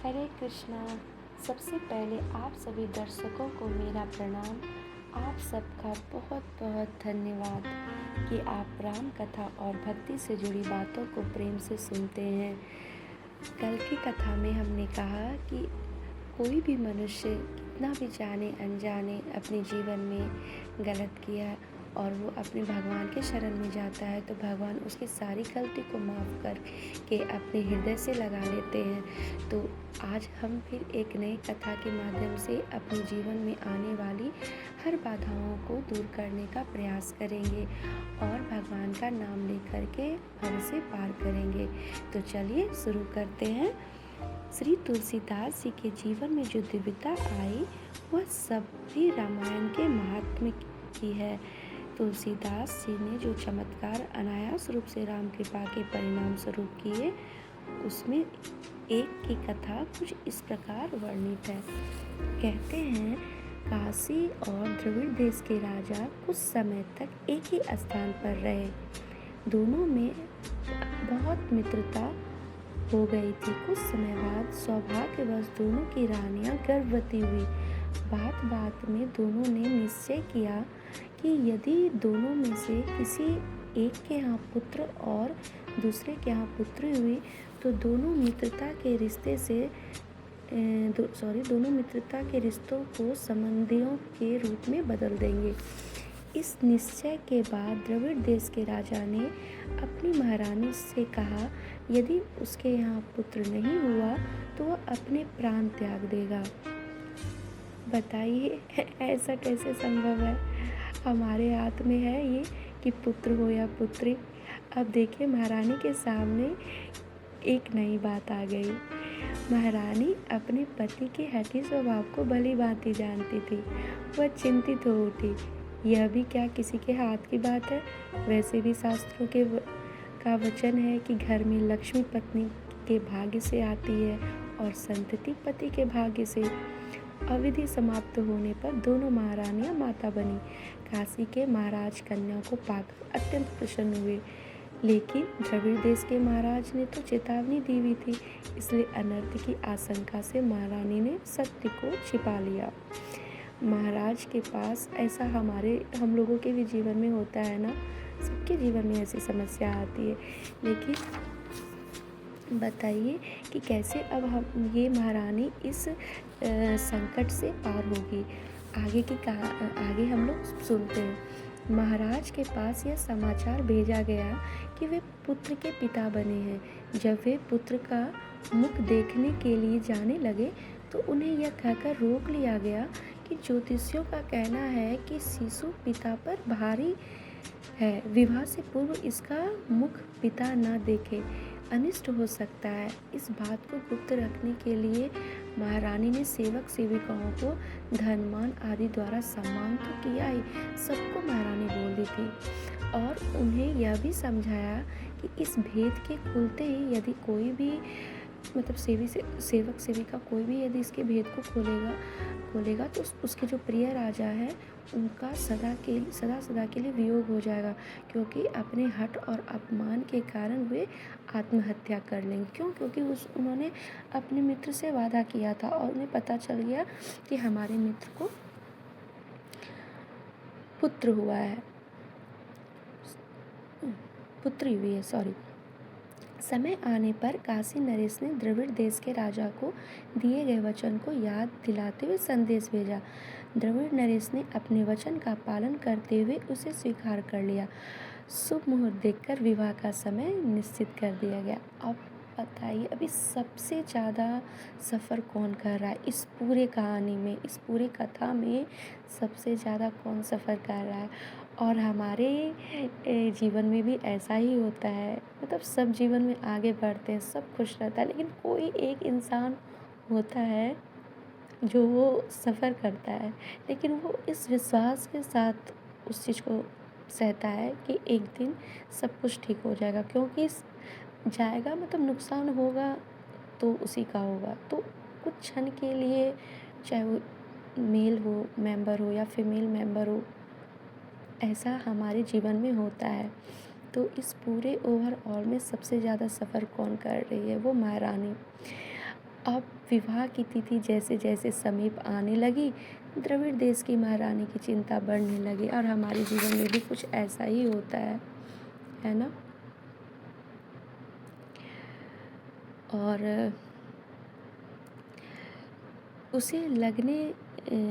हरे कृष्णा। सबसे पहले आप सभी दर्शकों को मेरा प्रणाम। आप सबका बहुत बहुत धन्यवाद कि आप राम कथा और भक्ति से जुड़ी बातों को प्रेम से सुनते हैं। कल की कथा में हमने कहा कि कोई भी मनुष्य कितना भी जाने अनजाने अपने जीवन में गलत किया और वो अपने भगवान के शरण में जाता है तो भगवान उसकी सारी गलती को माफ़ कर के अपने हृदय से लगा लेते हैं। तो आज हम फिर एक नई कथा के माध्यम से अपने जीवन में आने वाली हर बाधाओं को दूर करने का प्रयास करेंगे और भगवान का नाम लेकर के भव से पार करेंगे। तो चलिए शुरू करते हैं। श्री तुलसीदास जी के जीवन में जो दिव्यता आई वह सभी रामायण के महात्म्य की है। तुलसीदास जी ने जो चमत्कार अनायास रूप से राम कृपा के परिणाम स्वरूप किए उसमें एक की कथा कुछ इस प्रकार वर्णित है। कहते हैं, काशी और द्रविड़ देश के राजा कुछ समय तक एक ही स्थान पर रहे। दोनों में बहुत मित्रता हो गई थी। कुछ समय बाद सौभाग्यवश दोनों की रानियां गर्भवती हुई। बात बात में दोनों ने निश्चय किया कि यदि दोनों में से किसी एक के यहाँ पुत्र और दूसरे के यहाँ पुत्री हुई तो दोनों मित्रता के रिश्तों को संबंधियों के रूप में बदल देंगे। इस निश्चय के बाद द्रविड़ देश के राजा ने अपनी महारानी से कहा, यदि उसके यहाँ पुत्र नहीं हुआ तो वह अपने प्राण त्याग देगा। बताइए ऐसा कैसे संभव है? हमारे हाथ में है ये कि पुत्र हो या पुत्री। अब देखिए, महारानी के सामने एक नई बात आ गई। महारानी अपने पति के हठी स्वभाव को भली भांति जानती थी। वह चिंतित हो उठी। यह भी क्या किसी के हाथ की बात है? वैसे भी शास्त्रों का वचन है कि घर में लक्ष्मी पत्नी के भाग्य से आती है और संतति पति के भाग्य से। अवधि समाप्त होने पर दोनों महारानियां माता बनी। काशी के महाराज कन्या को पाकर अत्यंत प्रसन्न हुए, लेकिन द्रविड़ देश के महाराज ने तो चेतावनी दी हुई थी, इसलिए अनर्थ की आशंका से महारानी ने सत्य को छिपा लिया। महाराज के पास ऐसा हम लोगों के भी जीवन में होता है ना, सबके जीवन में ऐसी समस्या आती है। लेकिन बताइए कि कैसे अब ये महारानी इस संकट से पार होगी। आगे हम लोग सुनते हैं। महाराज के पास यह समाचार भेजा गया कि वे पुत्र के पिता बने हैं। जब वे पुत्र का मुख देखने के लिए जाने लगे तो उन्हें यह कहकर रोक लिया गया कि ज्योतिषियों का कहना है कि शिशु पिता पर भारी है। विवाह से पूर्व इसका मुख पिता न देखे, अनिष्ट हो सकता है। इस बात को गुप्त रखने के लिए महारानी ने सेवक सेविकाओं को धनमान आदि द्वारा सम्मान तो किया ही, सबको महारानी बोल दी थी और उन्हें यह भी समझाया कि इस भेद के खुलते ही यदि कोई भी सेवक सेविका कोई भी यदि इसके भेद को खोलेगा तो उसके जो प्रिय राजा है उनका सदा के लिए वियोग हो जाएगा, क्योंकि अपने हठ और अपमान के कारण वे आत्महत्या कर लेंगे। क्योंकि उन्होंने अपने मित्र से वादा किया था और उन्हें पता चल गया कि हमारे मित्र को पुत्री हुई है। समय आने पर काशी नरेश ने द्रविड़ देश के राजा को दिए गए वचन को याद दिलाते हुए संदेश भेजा। द्रविड़ नरेश ने अपने वचन का पालन करते हुए उसे स्वीकार कर लिया। शुभ मुहूर्त देखकर विवाह का समय निश्चित कर दिया गया। अब बताइए, अभी सबसे ज़्यादा सफ़र कौन कर रहा है इस पूरे कहानी में, इस पूरे कथा में सबसे ज़्यादा कौन सफ़र कर रहा है? और हमारे जीवन में भी ऐसा ही होता है। मतलब सब जीवन में आगे बढ़ते हैं, सब खुश रहता है, लेकिन कोई एक इंसान होता है जो वो सफ़र करता है, लेकिन वो इस विश्वास के साथ उस चीज़ को सहता है कि एक दिन सब कुछ ठीक हो जाएगा। क्योंकि जाएगा मतलब नुकसान होगा तो उसी का होगा। तो कुछ क्षण के लिए, चाहे वो मेल हो मेंबर हो या फीमेल मेंबर हो, ऐसा हमारे जीवन में होता है। तो इस पूरे ओवरऑल में सबसे ज़्यादा सफ़र कौन कर रही है? वो महारानी। अब विवाह की तिथि जैसे जैसे समीप आने लगी, द्रविड़ देश की महारानी की चिंता बढ़ने लगी। और हमारे जीवन में भी कुछ ऐसा ही होता है ना। और उसे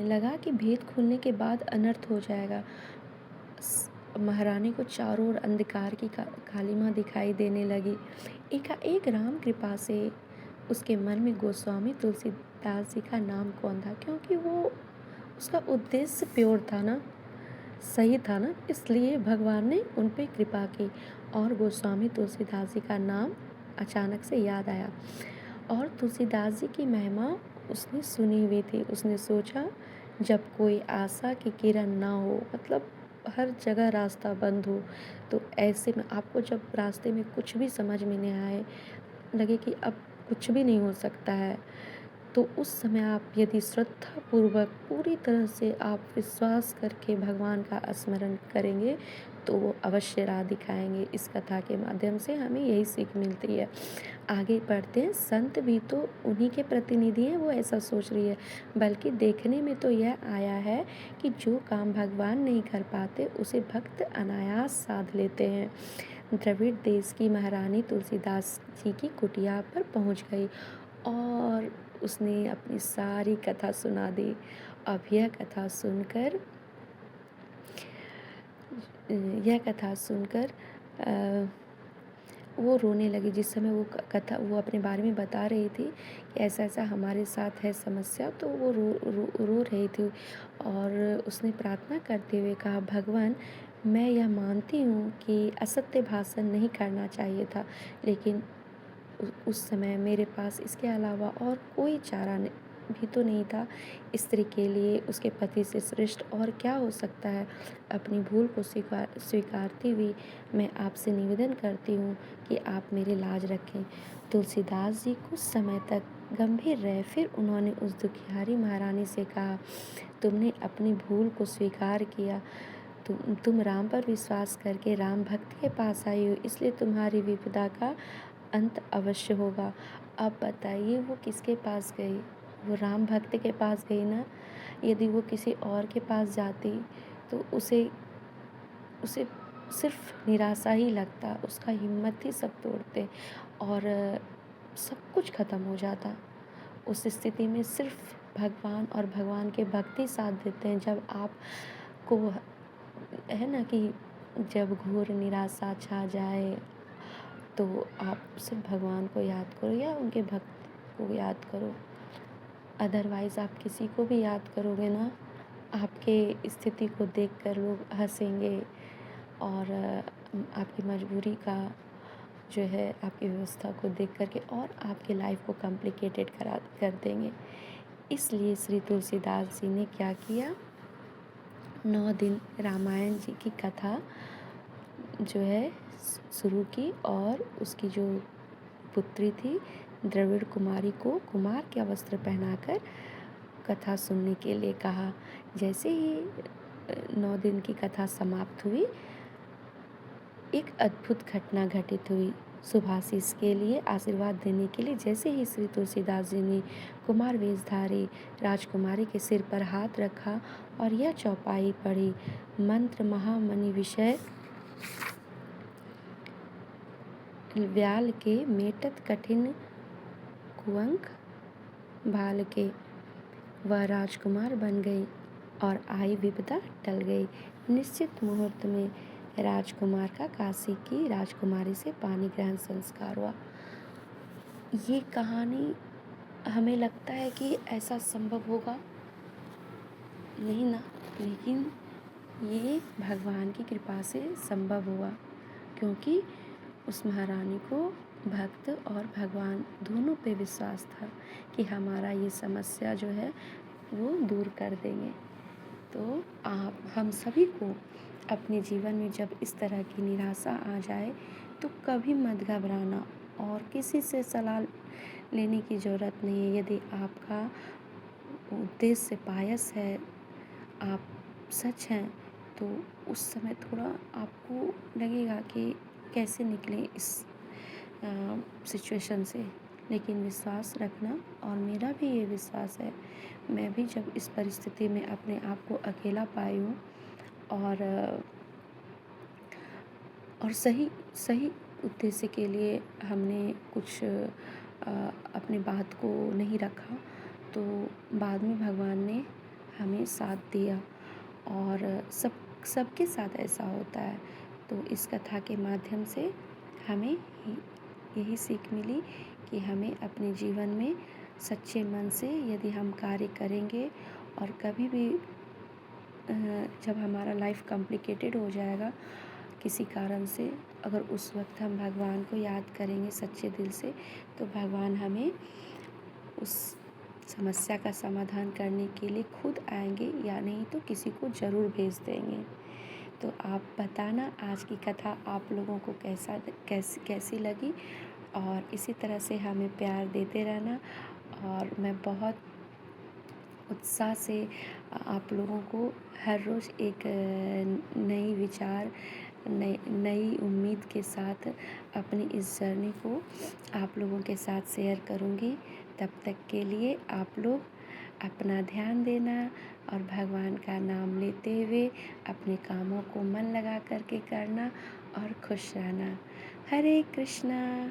लगा कि भेद खुलने के बाद अनर्थ हो जाएगा। महारानी को चारों ओर अंधकार की कालिमा दिखाई देने लगी। एकाएक राम कृपा से उसके मन में गोस्वामी तुलसीदास जी का नाम कौन था, क्योंकि वो उसका उद्देश्य प्योर था ना, सही था ना, इसलिए भगवान ने उन पे कृपा की और गोस्वामी तुलसीदास जी का नाम अचानक से याद आया। और तुलसीदास जी की महिमा उसने सुनी हुई थी। उसने सोचा जब कोई आशा की किरण ना हो, मतलब हर जगह रास्ता बंद हो, तो ऐसे में आपको जब रास्ते में कुछ भी समझ में नहीं आए, लगे कि अब कुछ भी नहीं हो सकता है, तो उस समय आप यदि श्रद्धापूर्वक पूरी तरह से आप विश्वास करके भगवान का स्मरण करेंगे तो वो अवश्य राह दिखाएंगे। इस कथा के माध्यम से हमें यही सीख मिलती है। आगे बढ़ते हैं। संत भी तो उन्हीं के प्रतिनिधि हैं, वो ऐसा सोच रही है। बल्कि देखने में तो यह आया है कि जो काम भगवान नहीं कर पाते उसे भक्त अनायास साध लेते हैं। द्रविड़ देश की महारानी तुलसीदास जी की कुटिया पर पहुंच गई और उसने अपनी सारी कथा सुना दी। अब यह कथा सुनकर वो रोने लगी। जिस समय वो अपने बारे में बता रही थी कि ऐसा ऐसा हमारे साथ है समस्या, तो वो रो रही थी और उसने प्रार्थना करते हुए कहा, भगवान मैं यह मानती हूँ कि असत्य भाषण नहीं करना चाहिए था, लेकिन उस समय मेरे पास इसके अलावा और कोई चारा भी तो नहीं था। स्त्री के लिए उसके पति से श्रेष्ठ और क्या हो सकता है। अपनी भूल को स्वीकारती हुई मैं आपसे निवेदन करती हूँ कि आप मेरी लाज रखें। तुलसीदास जी कुछ समय तक गंभीर रहे, फिर उन्होंने उस दुखियारी महारानी से कहा, तुमने अपनी भूल को स्वीकार किया। तुम राम पर विश्वास करके राम भक्त के पास आई हो, इसलिए तुम्हारी विपदा का अंत अवश्य होगा। अब बताइए वो किसके पास गई? वो राम भक्त के पास गई ना। यदि वो किसी और के पास जाती तो उसे उसे सिर्फ निराशा ही लगता, उसका हिम्मत ही सब तोड़ते और सब कुछ ख़त्म हो जाता। उस स्थिति में सिर्फ भगवान और भगवान के भक्त ही साथ देते हैं। जब आपको है ना कि जब घोर निराशा छा जाए तो आप सिर्फ भगवान को याद करो या उनके भक्त को याद करो। अदरवाइज़ आप किसी को भी याद करोगे ना, आपके स्थिति को देखकर लोग हंसेंगे और आपकी मजबूरी का जो है आपकी व्यवस्था को देख कर के और आपके लाइफ को कॉम्प्लिकेटेड कर देंगे। इसलिए श्री तुलसीदास जी ने क्या किया, 9 दिन रामायण जी की कथा जो है शुरू की और उसकी जो पुत्री थी द्रविड़ कुमारी को कुमार के वस्त्र पहनाकर कथा सुनने के लिए कहा। जैसे ही 9 दिन की कथा समाप्त हुई, एक अद्भुत घटना घटित हुई। शुभाशीष के लिए आशीर्वाद देने के लिए जैसे ही श्री तुलसीदास जी ने कुमार वेशधारी राजकुमारी के सिर पर हाथ रखा और यह चौपाई पढ़ी, मंत्र महामणि विषय व्याल के मेटत कठिन कुअंक भाल के, वह राजकुमार बन गई और आई विपदा टल गई। निश्चित मुहूर्त में राजकुमार का काशी की राजकुमारी से पानी ग्रहण संस्कार हुआ। ये कहानी हमें लगता है कि ऐसा संभव होगा नहीं ना, लेकिन ये भगवान की कृपा से संभव हुआ, क्योंकि उस महारानी को भक्त और भगवान दोनों पे विश्वास था कि हमारा ये समस्या जो है वो दूर कर देंगे। तो हम सभी को अपने जीवन में जब इस तरह की निराशा आ जाए तो कभी मत घबराना और किसी से सलाह लेने की ज़रूरत नहीं है। यदि आपका उद्देश्य पायस है, आप सच हैं, तो उस समय थोड़ा आपको लगेगा कि कैसे निकलें इस सिचुएशन से, लेकिन विश्वास रखना, और मेरा भी ये विश्वास है, मैं भी जब इस परिस्थिति में अपने आप को अकेला पाई हूँ और सही सही उद्देश्य के लिए हमने कुछ अपनी बात को नहीं रखा, तो बाद में भगवान ने हमें साथ दिया। और सबके साथ ऐसा होता है। तो इस कथा के माध्यम से हमें यही सीख मिली कि हमें अपने जीवन में सच्चे मन से यदि हम कार्य करेंगे, और कभी भी जब हमारा लाइफ कॉम्प्लिकेटेड हो जाएगा किसी कारण से, अगर उस वक्त हम भगवान को याद करेंगे सच्चे दिल से, तो भगवान हमें उस समस्या का समाधान करने के लिए खुद आएंगे, या नहीं तो किसी को ज़रूर भेज देंगे। तो आप बताना आज की कथा आप लोगों को कैसी लगी, और इसी तरह से हमें प्यार देते रहना। और मैं बहुत उत्साह से आप लोगों को हर रोज़ एक नई विचार, नई उम्मीद के साथ अपनी इस जर्नी को आप लोगों के साथ शेयर करूँगी। तब तक के लिए आप लोग अपना ध्यान देना और भगवान का नाम लेते हुए अपने कामों को मन लगा करके करना और खुश रहना। हरे कृष्णा।